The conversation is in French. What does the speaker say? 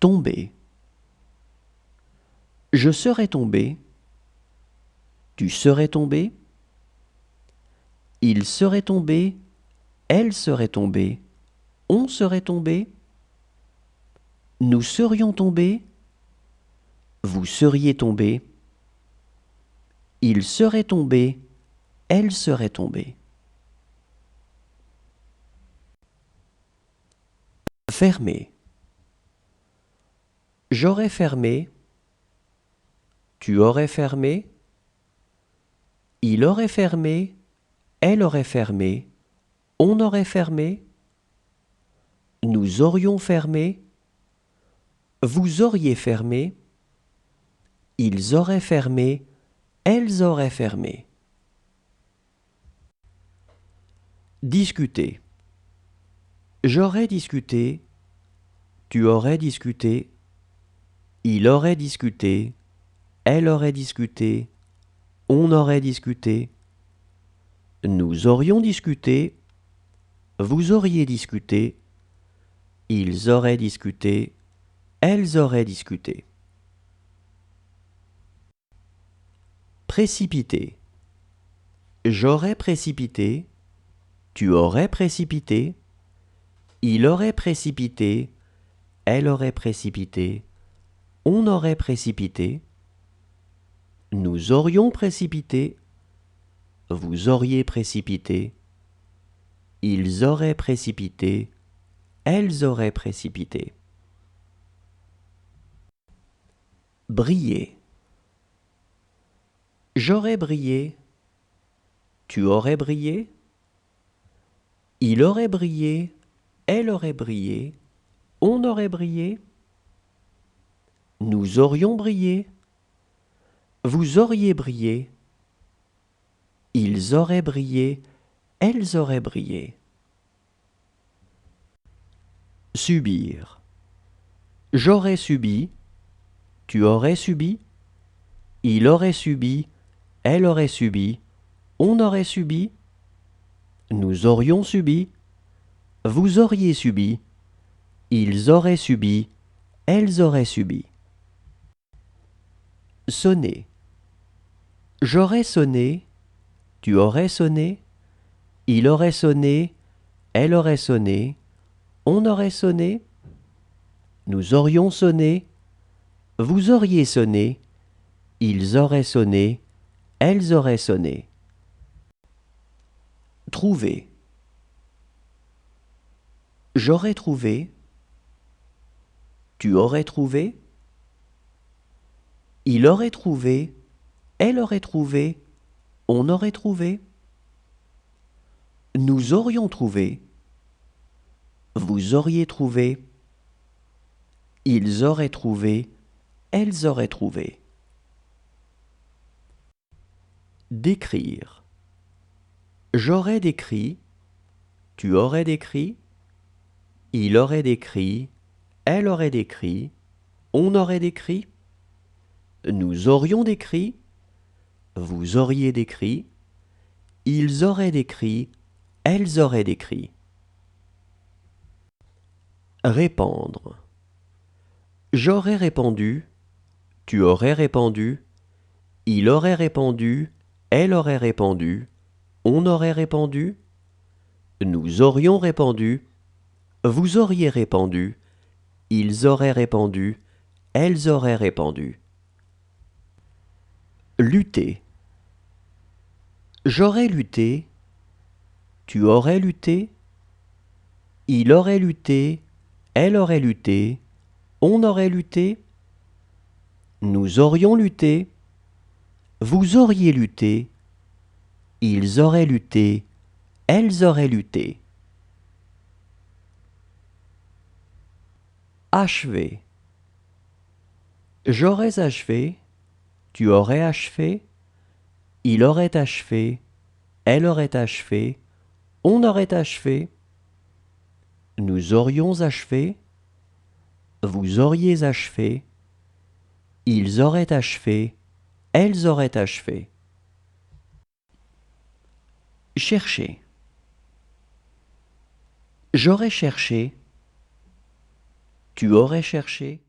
Tomber. Je serais tombé. Tu serais tombé. Il serait tombé. Elle serait tombée. On serait tombé. Nous serions tombés. Vous seriez tombé. Il serait tombé. Elle serait tombée. Fermer. J'aurais fermé. Tu aurais fermé. Il aurait fermé. Elle aurait fermé. On aurait fermé. Nous aurions fermé. Vous auriez fermé. Ils auraient fermé. Elles auraient fermé. Discuter. J'aurais discuté. Tu aurais discuté. Il aurait discuté. Elle aurait discuté. On aurait discuté. Nous aurions discuté. Vous auriez discuté. Ils auraient discuté. Elles auraient discuté. Précipiter. J'aurais précipité. Tu aurais précipité. Il aurait précipité. Elle aurait précipité. On aurait précipité. Nous aurions précipité. Vous auriez précipité. Ils auraient précipité. Elles auraient précipité. Briller. J'aurais brillé. Tu aurais brillé. Il aurait brillé. Elle aurait brillé. On aurait brillé. Nous aurions brillé. Vous auriez brillé. Ils auraient brillé. Elles auraient brillé. Subir. J'aurais subi. Tu aurais subi. Il aurait subi. Elle aurait subi. On aurait subi. Nous aurions subi. Vous auriez subi. Ils auraient subi. Elles auraient subi. Sonner. J'aurais sonné. Tu aurais sonné. Il aurait sonné. Elle aurait sonné. On aurait sonné. Nous aurions sonné. Vous auriez sonné. Ils auraient sonné. Elles auraient sonné. Trouver. J'aurais trouvé. Tu aurais trouvé. Il aurait trouvé. Elle aurait trouvé. On aurait trouvé. Nous aurions trouvé. Vous auriez trouvé. Ils auraient trouvé. Elles auraient trouvé. Décrire. J'aurais décrit. Tu aurais décrit. Il aurait décrit. Elle aurait décrit. On aurait décrit. Nous aurions décrit. Vous auriez décrit. Ils auraient décrit. Elles auraient décrit. Répandre. J'aurais répandu. Tu aurais répandu. Il aurait répandu. Elle aurait répandu. On aurait répandu. Nous aurions répandu. Vous auriez répandu. Ils auraient répandu. Elles auraient répandu. Lutter. J'aurais lutté. Tu aurais lutté. Il aurait lutté. Elle aurait lutté. On aurait lutté. Nous aurions lutté. Vous auriez lutté. Ils auraient lutté. Elles auraient lutté. Achever. J'aurais achevé. Tu aurais achevé. Il aurait achevé. Elle aurait achevé. On aurait achevé. Nous aurions achevé. Vous auriez achevé. Ils auraient achevé. Elles auraient achevé. Chercher. J'aurais cherché. Tu aurais cherché.